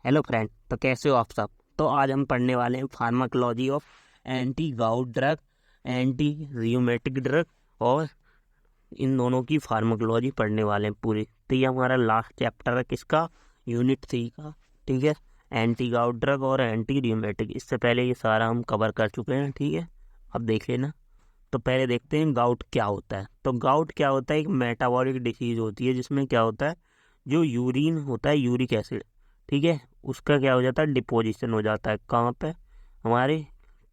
Hello friend, तो कैसे हो आप सब। तो आज हम पढ़ने वाले हैं pharmacology of anti gout drug, anti rheumatic drug, और इन दोनों की फार्माकोलॉजी पढ़ने वाले हैं पूरी। तो ये हमारा लास्ट चैप्टर है किसका, यूनिट 3 का। ठीक है, एंटी गाउट ड्रग और एंटी रियूमेटिक। इससे पहले ये सारा हम कवर कर चुके हैं। ठीक है, अब देख लेना। तो पहले देखते हैं गाउट क्या होता है। तो गाउट क्या होता है, एक मेटाबॉलिक डिसीज होती है जिसमें क्या होता है, जो यूरिन होता है, यूरिक एसिड, ठीक है, उसका क्या हो जाता है, डिपोजिशन हो जाता है। कहाँ पे, हमारे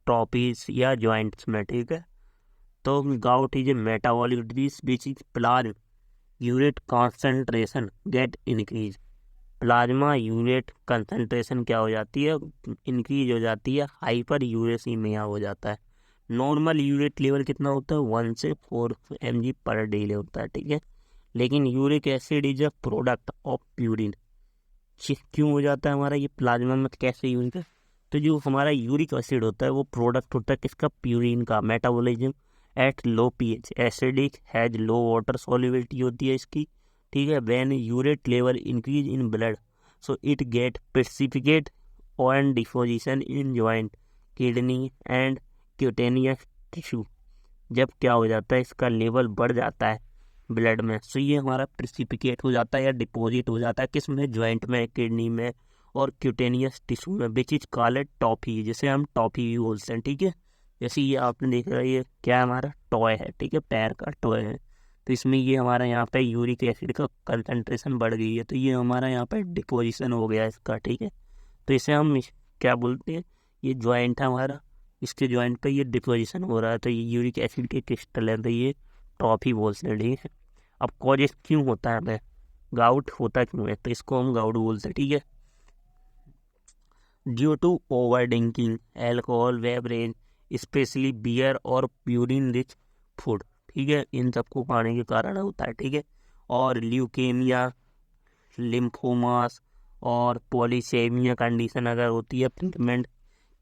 ट्रॉपीज या जॉइंट्स में। ठीक है, तो gout is a metabolic disease which is plasma urate concentration gate increase. Plasma urate concentration क्या हो जाती है, इंक्रीज हो जाती है, हाइपर यूरेसीमिया हो जाता है। नॉर्मल यूरेट लेवल कितना होता है, 1 से 4 mg पर डे होता है। ठीक है, लेकिन uric acid is a product of urine. क्यों हो जाता है हमारा ये प्लाज्मा में, कैसे यूरिक है, तो जो हमारा यूरिक एसिड होता है वो प्रोडक्ट होता है किसका, प्यूरिन का। Metabolism at low pH, acidic, has low water solubility होती है इसकी। ठीक है, when urate level increase in blood so it get precipitate on deposition in joint, kidney and cutaneous tissue. जब क्या हो जाता है, इसका लेवल बढ़ जाता है ब्लड में, सो ये हमारा प्रेसिपिटेट हो जाता है या डिपॉजिट हो जाता है किस में, ज्वाइंट में, किडनी में और क्यूटेनियस टिश्यू में, विच इज कॉल्ड टॉफी, जिसे हम टॉफी भी बोलते हैं। ठीक है, जैसे ये आपने देख रहा है, ये क्या हमारा टॉय है। ठीक है, पैर का टॉय है। तो इसमें ये हमारा यहाँ पे यूरिक एसिड का कंसंट्रेशन बढ़ गई है, तो ये हमारा यहाँ पे डिपोजिशन हो गया इसका। ठीक है, तो इसे हम क्या बोलते हैं, ये ज्वाइंट है हमारा, इसके ज्वाइंट पे ये डिपोजिशन हो रहा है, तो ये यूरिक एसिड के क्रिस्टल है, तो ये टॉफी बोलते हैं। ठीक है, अब कॉजेस क्यों होता है हमें, गाउट होता क्यों है, तो इसको हम गाउट बोलते हैं। ठीक है, due to over drinking alcohol, beverage, specially beer और प्यूरिन रिच फूड। ठीक है, इन सबको खाने के कारण होता है। ठीक है, और ल्यूकेमिया, लिम्फोमास और पॉलीसेमिया कंडीशन अगर होती है, ट्रीटमेंट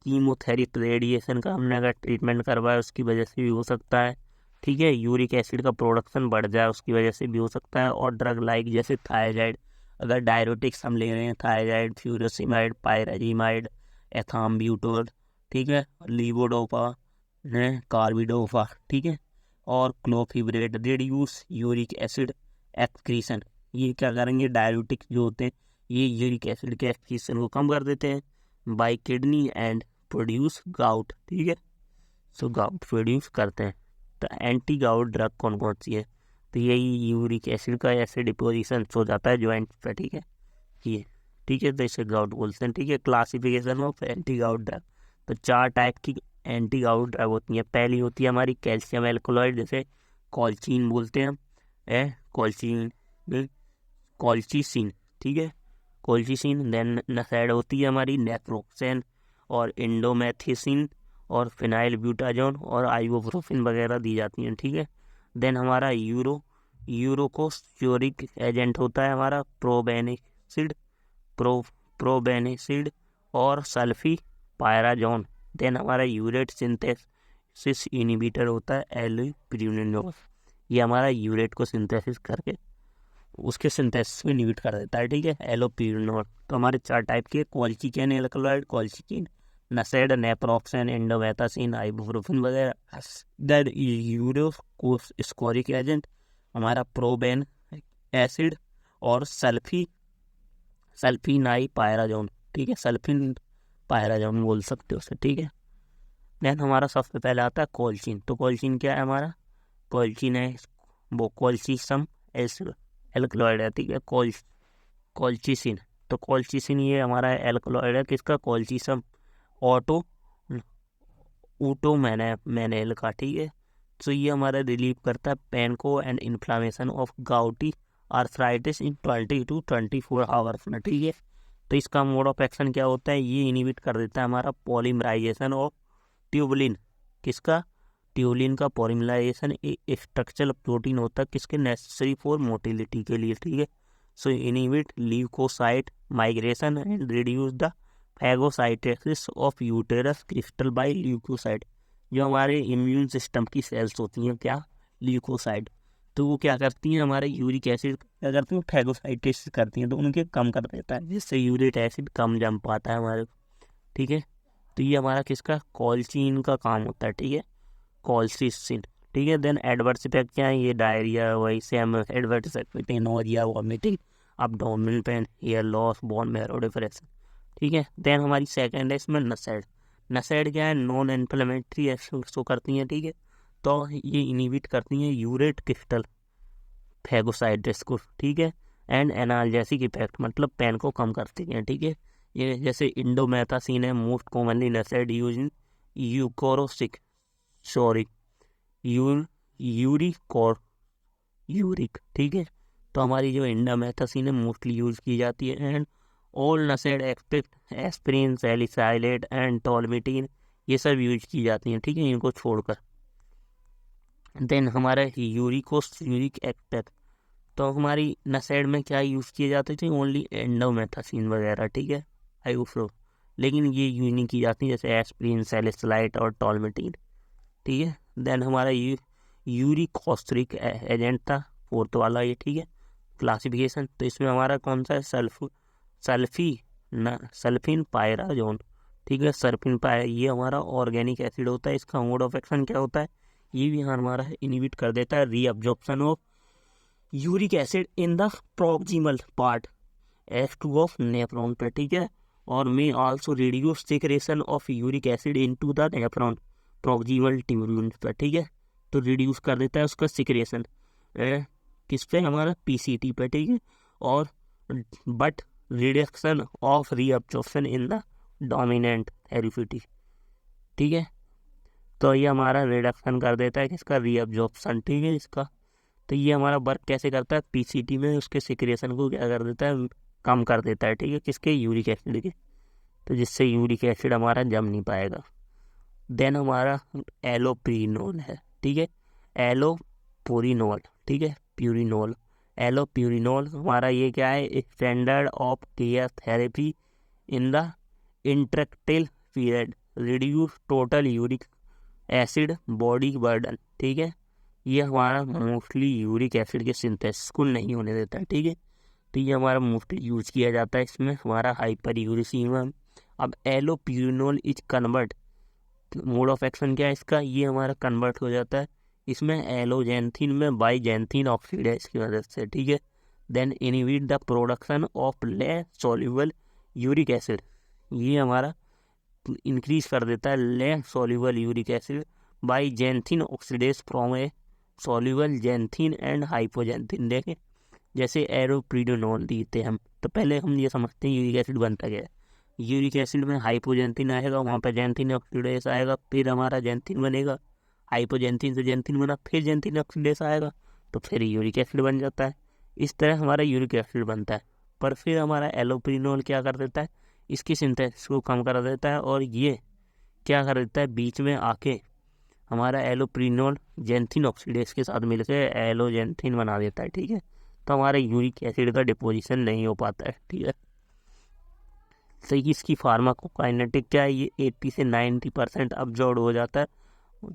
कीमोथेरेपी, रेडिएशन का हमने अगर ट्रीटमेंट करवाया उसकी वजह से भी हो सकता है। ठीक है, यूरिक एसिड का प्रोडक्शन बढ़ जाए उसकी वजह से भी हो सकता है। और ड्रग लाइक जैसे थायराइड, अगर डायरेटिक्स हम ले रहे हैं, थायराइड, फ्यूरोसिमाइड, पायराजिमाइड, एथाम्ब्यूटोल, ठीक है, लीवोडोपा, कार्बिडोपा, ठीक है, और clofibrate, reduce uric acid excretion. ये क्या करेंगे, डायरेटिक्स जो होते हैं ये यूरिक एसिड के एक्सक्रीशन को कम कर देते हैं by kidney and produce gout. ठीक है, सो गाउट प्रोड्यूस करते हैं। तो एंटी गाउट ड्रग कौन कौन सी है, तो यही यूरिक एसिड का ऐसे डिपोजिशन हो जाता है ज्वाइंट पे। ठीक है, ये ठीक है, तो इसे गाउट बोलते हैं। ठीक है, classification of anti gout drug. तो 4 टाइप की एंटी गाउट ड्रग होती हैं। पहली होती है हमारी कैल्शियम एल्कोलॉइड, जैसे कॉल्चीन बोलते हैं हम, कॉल्चीन, कॉल्चिसिन। ठीक है, कोल्चिसिन। देन नसैड होती है हमारी नेप्रोक्सेन और इंडोमेथिसिन और फिनाइल ब्यूटाजोन और आइबोप्रोफिन वगैरह दी जाती हैं। ठीक है, देन हमारा यूरोकोस्ट्योरिक एजेंट होता है हमारा प्रोबेनिसिड, प्रोबेनिसिड और सल्फी पायराजोन। देन हमारा यूरेट सिंथेसिस इनिबिटर होता है एलिप्रिनिनोल, ये हमारा यूरेट को सिंथेसिस करके उसके सिंथेसिस में इनिबिट कर देता है। ठीक है, एलोपिरिनोल। तो हमारे 4 टाइप के, कॉल्चिकेन एल्कलॉइड, कॉल्चिकिन, नसेड, नेप्रोक्सेन, इंडोमेथासिन, आइबुप्रोफिन वगैरह। दैट यूरोस्कोरिक एजेंट हमारा प्रोबेन एसिड और सल्फीनाई पायराजोन। ठीक है, सल्फिन पायराजोन बोल सकते हो उसे। ठीक है, देन हमारा सबसे पहले आता है कोल्चिन। तो कोल्चिन क्या है हमारा, कोल्चिन है वो कोल्चिसम एल्कलॉइड है। ठीक है, कोल्चिसिन। तो कोल्चिसिन ये हमारा एल्कलॉइड है किसका, कोल्चिसम ऑटो ऊटो मैनेल का। ठीक है, तो ये हमारा रिलीव करता है पेन को and inflammation of gouty arthritis in 20 to 24 hours में। ठीक है, तो इसका मोड ऑफ एक्शन क्या होता है, ये इनिबिट कर देता है हमारा पॉलीमराइजेशन ऑफ ट्यूबलिन। किसका, ट्यूबलिन का पॉलीमराइजेशन एक स्ट्रक्चरल प्रोटीन होता है किसके, नेसेसरी फॉर मोटिलिटी के लिए। ठीक है, so inhibit leukocyte migration and reduce the phagocytosis of यूटेरस क्रिस्टल बाय ल्यूकोसाइट। जो हमारे इम्यून सिस्टम की सेल्स होती हैं क्या, ल्यूकोसाइट, तो वो क्या करती हैं, हमारे यूरिक एसिड क्या करती हैं, फैगोसाइटोसिस करती हैं, तो उनके कम कर देता है, जिससे यूरिक एसिड कम जम पाता है हमारे। ठीक है, तो ये हमारा किसका, कॉल्चिन का काम होता है। ठीक है, कॉल्चिसिन। ठीक है, देन एडवर्स इफेक्ट क्या है, ये डायरिया, वही same adverse effect, nausea, vomiting, abdominal pain, hair loss, bone marrow depression. ठीक है, देन हमारी सेकंड है इसमें नसेड। नसेड क्या है, नॉन इन्फ्लेमेटरी एक्शन शो करती हैं। ठीक है, तो ये इनिबिट करती हैं यूरेट क्रिस्टल फैगोसाइटिस को। ठीक है, एंड एनाल्जेसिक इफेक्ट, मतलब पेन को कम करती हैं। ठीक है, ये जैसे इंडोमेथासिन है, most commonly NSAID use in यूकोरोसिक, सॉरी, यूरिक और यूरिक। ठीक है, तो हमारी जो इंडोमेथासिन है मोस्टली यूज की जाती है। And all NSAID except aspirin, salicylate and tolmetin, ये सब यूज की जाती हैं। ठीक है, इनको छोड़कर। देन हमारा यूरिक एक्सपेक्ट, तो हमारी नसेड में क्या यूज़ किए जाते थे, ओनली एंडोमेथासिन वगैरह। ठीक है, आइसोफ्लो, लेकिन ये यूज नहीं की जाती, जैसे एस्प्रिन, सैलिसाइलेट और टॉलमेटिन। ठीक है, देन हमारा यूरिक ऑस्ट्रिक एजेंट था, फोर्थ वाला ये। ठीक है, क्लासिफिकेशन, तो इसमें हमारा कौन सा है, सल्फिन पायराजोन। ठीक है, सल्फिन पायरा, ये हमारा ऑर्गेनिक एसिड होता है। इसका मोड ऑफ एक्शन क्या होता है, ये भी हमारा इनिबिट कर देता है reabsorption of uric acid in the proximal part F2 of nephron पे। ठीक है, और may also reduce secretion of uric acid into the nephron proximal tubules पे। ठीक है, तो रिड्यूस कर देता है उसका सिक्रेशन किस पे, हमारा PCT पे। ठीक है, और but reduction of reabsorption in the dominant therapeutic. ठीक है, तो ये हमारा रिडक्शन कर देता है किसका, रीअब्जॉर्प्शन। ठीक है, इसका, तो ये हमारा वर्क कैसे करता है, PCT में उसके सिक्रेशन को क्या कर देता है, कम कर देता है। ठीक है, किसके, यूरिक एसिड के, तो जिससे यूरिक एसिड हमारा जम नहीं पाएगा। देन हमारा एलोप्रीनोल है। ठीक है, एलोपोरिनोल। ठीक है, प्यूरिनोल, एलोप्यूरिनोल हमारा ये क्या है, standard of care therapy in the intercritical period, reduce total uric acid body burden. ठीक है, ये हमारा मोस्टली यूरिक एसिड के सिंथेसिस को नहीं होने देता है। ठीक है, तो ये हमारा मोस्टली यूज किया जाता है। इसमें हमारा हाइपर यूरिसीमिया। अब allopurinol is convert, mode of action क्या है इसका, ये हमारा कन्वर्ट हो जाता है इसमें एलोजेंथिन में बाईजेंथिन ऑक्साइड है, इसकी वजह से। ठीक है, then inhibit the production of less soluble uric acid, ये हमारा इंक्रीज कर देता है less soluble uric acid by xanthine oxidase from a soluble xanthine and hypoxanthine. देखें, जैसे एरोप्रीडोनोल देते हम, तो पहले हम ये समझते हैं यूरिक एसिड बनता क्या है, यूरिक एसिड में हाइपोजेंथिन आएगा, वहाँ पर जेंथिन ऑक्सीडेज आएगा, फिर हमारा जेंथिन बनेगा, हाइपोजेंथिन से जेंथिन बना, फिर जेंथिन ऑक्सीडेज आएगा, तो फिर यूरिक एसिड बन जाता है। इस तरह हमारा यूरिक एसिड बनता है। पर फिर हमारा एलोप्रीनोल क्या कर देता है, इसकी सिंथेसिस को कम कर देता है, और ये क्या कर देता है, बीच में आके हमारा एलोप्रीनोल जेंथिन ऑक्सीडेज के साथ मिलकर एलोजेंथिन बना देता है। ठीक है, तो हमारे यूरिक एसिड का डिपोजिशन नहीं हो पाता है। ठीक है, सही, इसकी फार्माकोकाइनेटिक क्या है, ये 80 से 90% अब्जॉर्ब हो जाता है।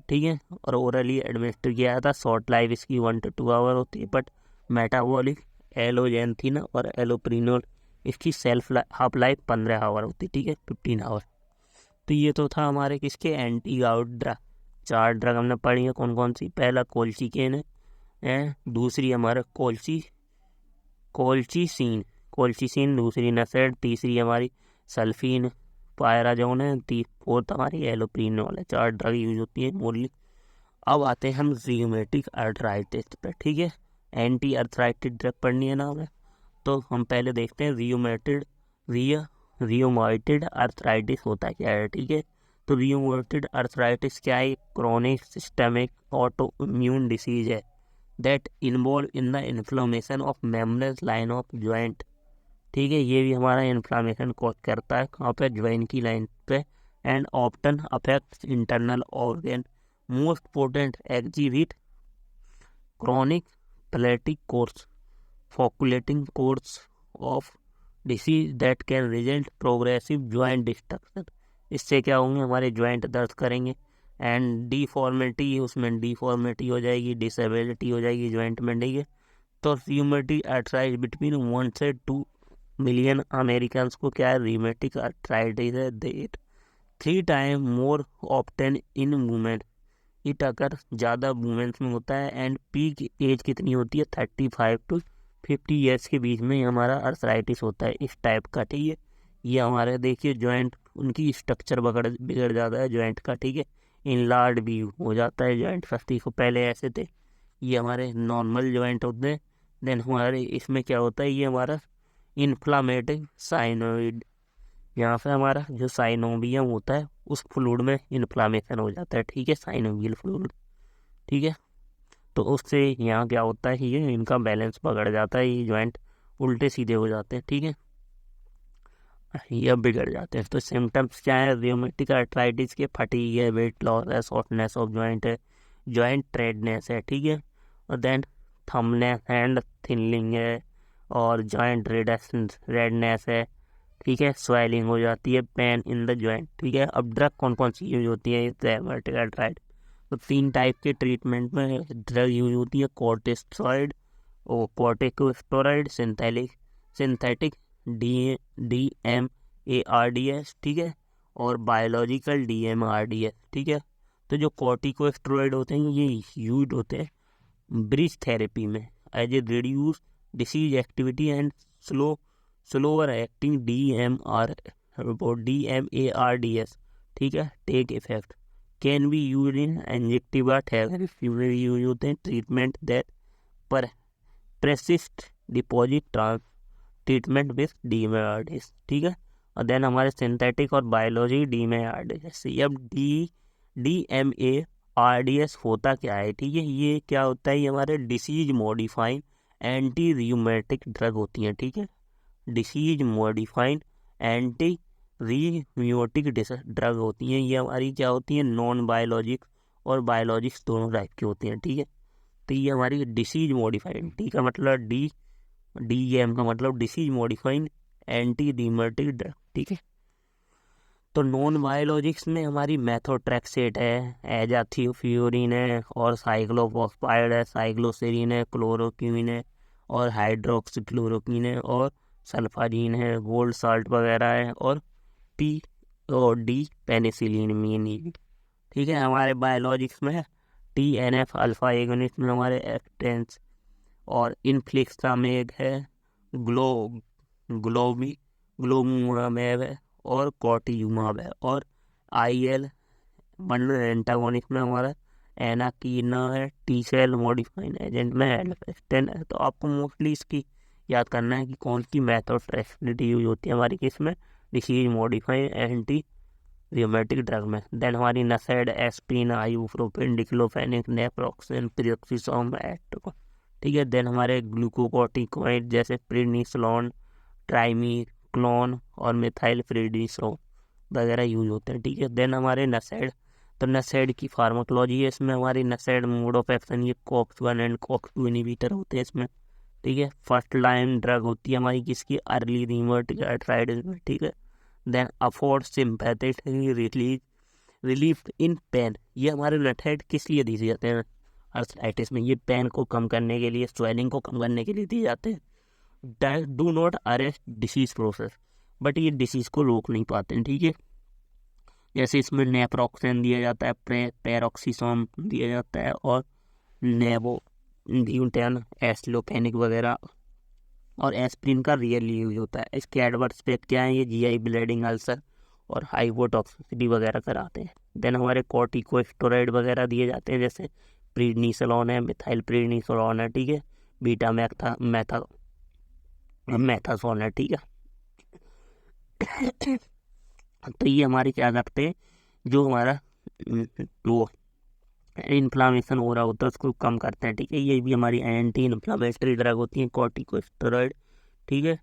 ठीक है, और ओरली एडमिनिस्टर किया जाता है, शॉर्ट लाइफ इसकी 1 to 2 आवर होती है। बट मेटाबॉलिक एलोजेंथिन और एलोप्रीनोल इसकी सेल्फ हाफ लाइफ 15 आवर होती है। ठीक है, 15 आवर। तो ये तो था हमारे किसके, एंटी गाउट ड्रग। 4 ड्रग हमने पढ़ी है, कौन कौन सी, पहला कोल्चिकेन है, दूसरी हमारा कोल्चिसिन, दूसरी नसेड, तीसरी हमारी सल्फिन पायराजोन है, फोर्थ हमारी एलोप्रीनोल है। 4 ड्रग यूज होती है मोरली। अब आते हैं हम रियोमेटिक अर्थराइटिस पे। ठीक है, एंटी अर्थराइटिस ड्रग पढ़नी है ना हमें, तो हम पहले देखते हैं रियोमेटॉइड अर्थराइटिस होता क्या है। ठीक है, तो रियोमेटॉइड अर्थराइटिस क्या है, chronic systemic auto immune disease है that involve in the inflammation of membrane line of joint. ठीक है, ये भी हमारा इन्फ्लामेशन कॉज करता है, कहाँ पे, ज्वाइन की लाइन पे, and often affects internal organ, most potent exhibit chronic plastic course, fluctuating course of disease that can result progressive joint destruction. इससे क्या होंगे, हमारे ज्वाइंट दर्द करेंगे, एंड डिफॉर्मिटी, उसमें डिफॉर्मिटी हो जाएगी, डिसेबिलिटी हो जाएगी जॉइंट में, ठीक है। तो रियूमेटिक आर्थराइटिस बिटवीन 1 से 2 मिलियन अमेरिकन को क्या है, रियूमेटिक आर्थराइटिस है। That 3 time more often in women, it अगर ज़्यादा वुमेन्स में होता है। एंड पीक एज कितनी होती है, 35 to 50 ईयर्स के बीच में हमारा आर्थराइटिस होता है इस टाइप का, ठीक है। ये हमारे देखिए जॉइंट, उनकी स्ट्रक्चर बिगड़ जाता है जॉइंट का, ठीक है। इनलार्ड भी हो जाता है जॉइंट, फर्स्ट को पहले ऐसे थे, ये हमारे नॉर्मल जॉइंट होते हैं। देन हमारे इसमें क्या होता है, ये हमारा इन्फ्लामेटिव साइनोइड, यहाँ से हमारा जो साइनोवियम होता है उस फ्लूइड में इन्फ्लामेशन हो जाता है, ठीक है, साइनोवियल फ्लूइड, ठीक है। तो उससे यहाँ क्या होता है, ये इनका बैलेंस पकड़ जाता है, ये जॉइंट उल्टे सीधे हो जाते हैं, ठीक है, ये बिगड़ जाते हैं। तो सिम्टम्स क्या है रियोमेटिक आर्थराइटिस के, फटीग है, वेट लॉस है, शॉर्टनेस ऑफ जॉइंट है, जॉइंट रेडनेस है, ठीक है। और देन थंबनेस एंड थिनलिंग है, और जॉइंट रेडनेस है, ठीक है, स्वेलिंग हो जाती है, पेन इन द जॉइंट, ठीक है। अब ड्रग कौन कौन सी यूज होती है रियोमेटिक आर्थराइटिस, तो 3 टाइप के ट्रीटमेंट में ड्रग यूज होती है, कॉर्टिसोइड और कॉर्टिकोस्टेरॉइड, सिंथेटिक DMARDS, ठीक है, और बायोलॉजिकल DMRDS, ठीक है। तो जो कॉर्टिकोस्टेरॉइड होते हैं ये यूज होते हैं ब्रिज थेरेपी में as a reduce disease activity and slower acting DMARDS, ठीक है, take effect, can be use in injective therapy में भी यूज होते हैं, ट्रीटमेंट दैट पर persist deposit treatment with DMARDS, ठीक है। और देन हमारे सिंथेटिक और बायोलॉजी DMARDS। अब DMARDS होता क्या है, ठीक है, ये क्या होता है, ये हमारे disease modifying anti rheumatic drug होती हैं, ठीक है, disease modifying anti rheumatic drug होती हैं। ये हमारी क्या होती हैं, नॉन बायोलॉजिक और बायोलॉजिक्स दोनों टाइप की होती हैं, ठीक है। तो ये हमारी डिसीज मॉडिफाइड, ठीक है, मतलब DEM का मतलब disease modifying anti rheumatic drug, ठीक है। तो नॉन बायोलॉजिक्स में हमारी मेथोट्रेक्सेट है, एजाथियोफ्यूरिन है, और साइक्लोफॉस्फाइड है, साइक्लोसेरिन है, क्लोरोक्विन है, और हाइड्रोक्सीक्लोरोक्विन है, और सल्फाजीन है, गोल्ड साल्ट वगैरह है, और POD पेनिसिलिन मीन, ठीक है। हमारे बायोलॉजिक्स में TNF अल्फा एगोनिस्ट में हमारे एक्टेंस, और इनफ्लिक्सामेब है, ग्लोमुरामेब है, और कॉटिजुमाब है, और IL-1 एंटागोनिस्ट में हमारा एनाकीना है, टी सेल मॉडिफाइंग एजेंट में एल्फेस्टेन है। तो आपको मोस्टली इसकी याद करना है कि कौन सी मेथोट्रेक्सेट यूज होती है हमारी किस में, disease modifying anti rheumatic drug में। देन हमारी नसेड, एस्पिरिन, आइबुप्रोफेन, डिक्लोफेनेक, नेप्रोक्सेन, प्रियोक्सीसोम, एट्रो, ठीक है। देन हमारे ग्लूकोकॉर्टिकॉइड जैसे प्रेडनिसोलोन, ट्राइमिक्लोन, और मिथाइल प्रेडनिसोलोन वगैरह यूज होते हैं, ठीक है। देन हमारे नसेड, तो नसेड की फार्माकोलॉजी है, इसमें हमारी नसेड मोड ऑफ एक्शन ये COX-1 एंड COX-2 इनहिबिटर होते हैं इसमें, ठीक है। फर्स्ट लाइन ड्रग होती है हमारी किसकी, अर्ली रियूमेटिक आर्थराइटिस में, ठीक है। Then afford sympathetic relief in pain, ये हमारे नटहेड किस लिए दिए जाते हैं आर्थराइटिस में, ये पेन को कम करने के लिए, स्वेलिंग को कम करने के लिए दिए जाते हैं। Do not arrest disease process, but ये डिसीज को रोक नहीं पाते हैं, ठीक है। जैसे इसमें नेप्रोक्सेन दिया जाता है, पैरोक्सीसोम दिया जाता है, और नेबोड्यूटेन, एस्लोपेनिक वगैरह, और एस्प्रिन का रियली यूज होता है। इसके एडवर्स इफेक्ट क्या है, ये GI ब्लीडिंग, अल्सर, और हाइपोटॉक्सिसिटी वगैरह कराते हैं। देन हमारे कॉर्टिकोस्टेरॉइड वगैरह दिए जाते हैं, जैसे प्रेडनिसोलोन है, मिथाइल प्रेडनिसोलोन है, ठीक है, बीटा मैथासोन है, ठीक है। तो ये हमारी क्या करते हैं, जो हमारा वो इन्फ्लामेशन हो रहा होता है उसको कम करते हैं, ठीक है। ये भी हमारी एंटी इन्फ्लामेटरी ड्रग होती है कॉर्टिकोस्टेरॉइड, ठीक है।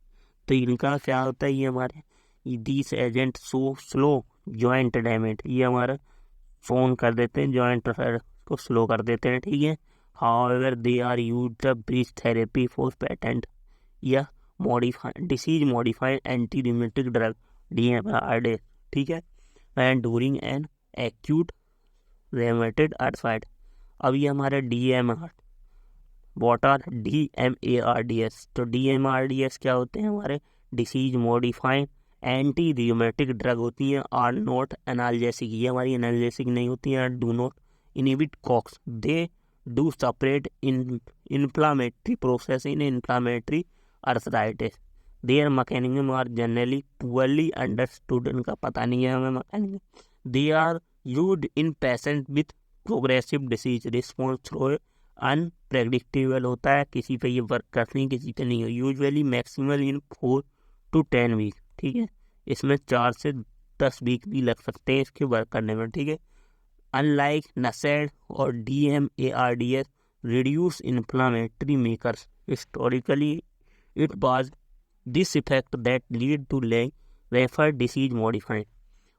तो इनका क्या होता है, ये हमारे this agent slow joint damage, ये हमारा फोन कर देते हैं, जॉइंट को स्लो कर देते हैं, ठीक है। However they are used the bridge therapy for patient या disease modified anti rheumatic drug DMARDS, ठीक है। And during an acute rheumatoid arthritis. अब ये हमारा DMARD, वॉट आर DMARDs। तो DMARDs क्या होते हैं हमारे disease modifying anti rheumatic drug होती हैं। आर नॉट एनाल्जेसिक, ये हमारी एनाल्जेसिक नहीं होती हैं। Do not inhibit COX, they do separate in inflammatory process in inflammatory arthritis. Their mechanism are generally poorly understood, इनका पता नहीं है हमें mechanism. They are used in patient with progressive disease, response through unpredictable होता है, किसी पे ये वर्क करती है किसी पे नहीं है। Usually maximal in 4 to 10 week, ठीक है। इसमें 4 से 10 वीक भी लग सकते हैं इसके वर्क करने में, ठीक है। अनलाइक NSAID और DMARDs reduce inflammatory makers, historically it was this effect that lead to refer disease modifying।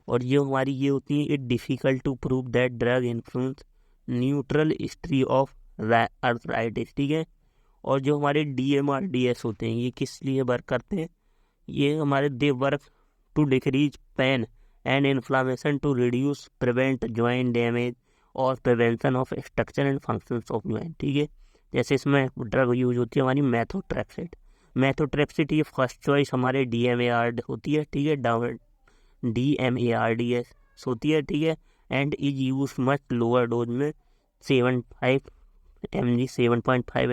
और ये हमारी ये होती है, it difficult to prove that drug influence neutral history of arthritis, ठीक है। और जो हमारे DMARDs होते हैं ये किस लिए वर्क करते हैं, ये हमारे they work to decrease pain and inflammation, to reduce prevent joint damage और prevention of structure and functions of joint, ठीक है। जैसे इसमें ड्रग यूज होती है हमारी मेथोट्रेक्सेट। मेथोट्रेक्सेट ये फर्स्ट चॉइस हमारे DMARD होती है, ठीक है। DMARDs होती है, ठीक है। And is use much lower dose में 7.5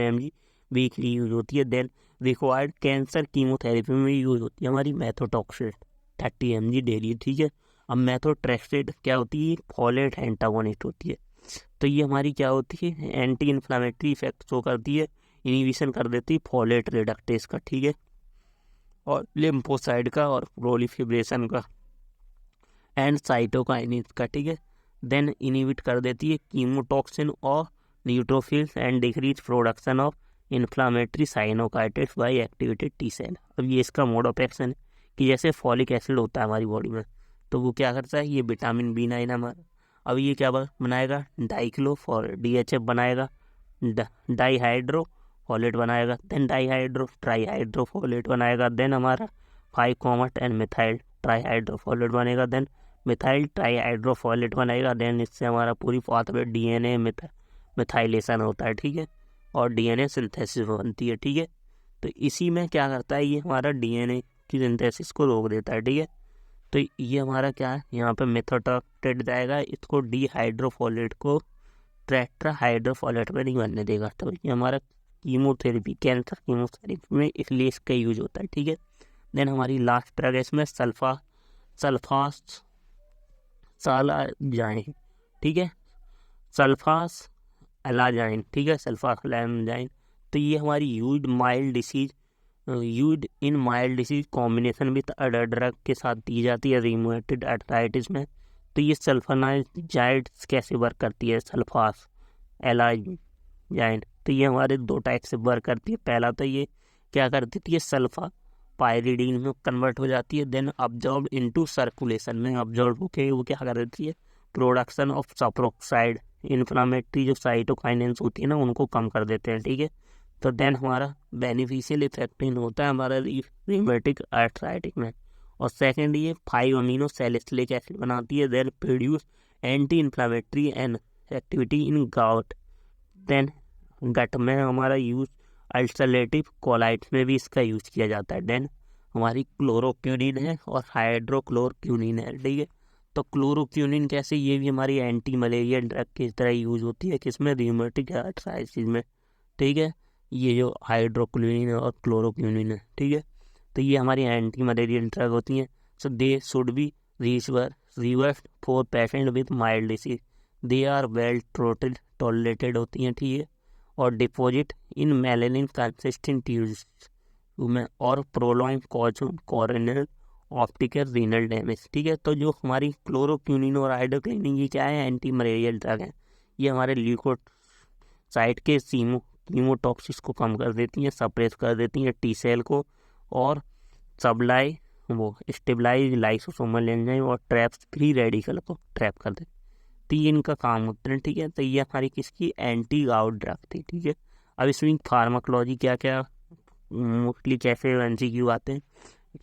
mg वीकली यूज होती है। देन रिक्वायर्ड कैंसर कीमोथेरेपी में यूज होती है हमारी मेथोट्रेक्सेट 30 mg डेली, ठीक है। अब मेथोट्रेक्सेट क्या होती है, फॉलेट एंटागोनिस्ट होती है। तो ये हमारी क्या होती है, एंटी इन्फ्लामेटरी इफेक्ट शो करती है, इनिबिशन कर देती है फॉलेट रिडक्टेज का, ठीक है, और लिम्फोसाइड का और प्रोलिफरेशन का एंड साइटोकाइनिन का, ठीक है। देन इनिबिट कर देती है कीमोटॉक्सिन और neutrophils and decrease production of inflammatory cytokines by activated T cell. अब ये इसका मोड ऑफ एक्शन है कि जैसे फॉलिक एसिड होता है हमारी बॉडी में, तो वो क्या करता है, ये विटामिन B9 हमारा, अब ये क्या बनाएगा, डाइक्लोफॉर DHF बनाएगा, डाईहाइड्रो फॉलेट बनाएगा, देन डाईहाइड्रो ट्राईहाइड्रोफोलेट बनाएगा, देन हमारा 5-10 मिथाइल ट्राईहाइड्रोफोलेट बनेगा, देन मिथाइल ट्राईहाइड्रोफोलेट बनेगा। देन इससे हमारा पूरी पाथवे DNA मिथाइलेशन होता है, ठीक है, और DNA सिंथेसिस बनती है, ठीक है। तो इसी में क्या करता है, ये हमारा DNA की सिंथेसिस को रोक देता है, ठीक है। तो ये हमारा क्या है, यहाँ पे मेथोट्रेक्सेट जाएगा, इसको डीहाइड्रोफोलेट को टेट्राहाइड्रोफोलेट में नहीं बनने देगा। तो ये हमारा कीमोथेरेपी, कैंसर कीमोथेरेपी में इसलिए इसका यूज होता है, ठीक है। देन हमारी लास्ट ड्रग है इसमें सल्फासालाजाइन, ठीक है, सल्फासालाजाइन, ठीक है, सल्फासालाजाइन। तो ये हमारी used in mild disease combination with other drug के साथ दी जाती है रियूमेटॉइड आर्थराइटिस में। तो ये सल्फानाजाइड्स कैसे वर्क करती है, सल्फासालाजाइन, तो ये हमारे 2 टाइप से वर्क करती है। पहला तो ये क्या कर देती है, सल्फा पायरिडीन में कन्वर्ट हो जाती है, देन अब्जॉर्ब इनटू सर्कुलेशन में अब्जॉर्ब होके वो क्या कर देती है, प्रोडक्शन ऑफ सप्रोक्साइड, इन्फ्लामेटरी जो साइटोकाइनेंस होती है ना उनको कम कर देते हैं, ठीक है। तो देन हमारा बेनिफिशियल इफेक्ट इन होता है हमारा रियूमेटिक आर्थराइटिस में। और सेकेंड ये 5 अमीनो सैलिसिलिक एसिड बनाती है, then produce anti inflammatory and activity in gout. Then gout में हमारा यूज अल्सरेटिव कोलाइट्स में भी इसका यूज किया जाता है। देन हमारी क्लोरोक्यूनिन है और हाइड्रोक्लोरक्यूनिन है, ठीक है। तो क्लोरोक्यूनिन कैसे, ये भी हमारी एंटी मलेरियल ड्रग की तरह यूज होती है, किसमें, रियूमेटिक आर्थराइटिस में, ठीक है। ये जो हाइड्रोक्लोरिन और क्लोरोक्यूनिन है, ठीक है, तो ये हमारी एंटी मलेरियल ड्रग होती हैं। So they should be reverse for patient with mild disease, they are well tolerated होती हैं, ठीक है, और deposit in melanin consistent tissues में और prolong coronal optical renal damage, ठीक है। तो जो हमारी क्लोरोक्यूनिन और हाइड्रोक्लोरिन ये क्या है, एंटी मलेरियल ड्रग है। ये हमारे ल्यूकोसाइट के कीमोटॉक्सिस को कम कर देती हैं, सप्रेस कर देती हैं टी सेल को, और स्टेबलाइज लाइसोसोमल एंजाइम और ट्रैप्स फ्री रेडिकल को ट्रैप कर देती। तो ये इनका काम होता है, ठीक है। तो ये हमारी किसकी एंटी गाउट ड्रग थी, ठीक है। अब इसमें फार्माकोलॉजी क्या क्या मोस्टली कैसे MCQ आते हैं,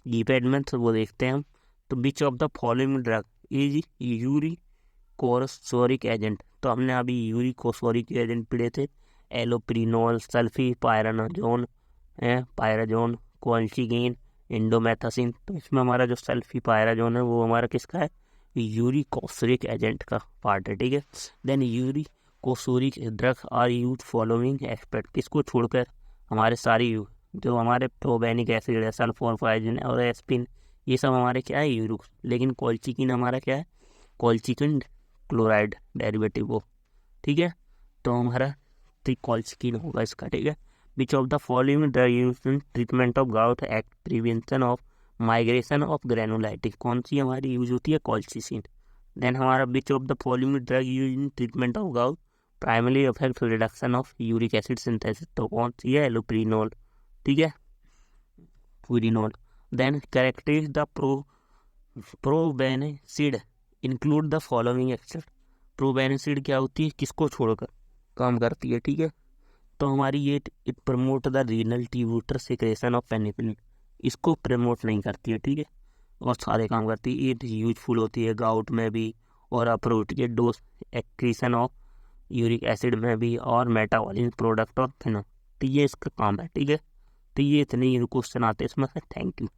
कीपैड में, तो वो देखते हैं हम। तो which of the following drug is usually uricosuric agent, तो हमने अभी यूरिकोसोरिक एजेंट पढ़े थे, एलोप्रीनोल, सल्फीपायरानोजोन, पायराजोन, क्वालचिगिन, इंडोमेथासिन। तो इसमें हमारा जो सल्फीपायराजोन है वो हमारा किसका है, यूरिकोसोरिक एजेंट का पार्ट है, ठीक है। Then uricosuric drug are use following aspect, किसको छोड़कर हमारे सारी जो हमारे प्रोबेनिक एसिड है, सल्फोरफाइजिन और एस्पिन, ये सब हमारे क्या है यूरिक, लेकिन कॉलचिकिन हमारा क्या है, कॉलचिकिन क्लोराइड डेरिवेटिव वो, ठीक है। तो हमारा कॉलचिकिन होगा इसका, ठीक है। Which of the following drug used in treatment of gout act prevention of migration of granulocytes, कौन सी हमारी यूज होती है, कॉलचिसिन। देन हमारा which of the following drug use in treatment of gout primary affect reduction of uric acid synthesis, तो कौन सी है, एलोप्रीनोल, ठीक है, Purinol. Then characterize the probenecid include the following action, probenecid क्या होती है, किसको छोड़कर काम करती है, ठीक है। तो हमारी ये it promote the renal tubular secretion of penicillin, इसको प्रमोट नहीं करती है, ठीक है, और सारे काम करती है। ये यूजफुल होती है गाउट में भी, और appropriate dose accretion of uric acid में भी, और मेटाबॉलिक प्रोडक्ट और फिनोल, तो ये इसका काम है, ठीक है। तो ये इतने ही क्वेश्चन आते हैं इसमें से। Thank you.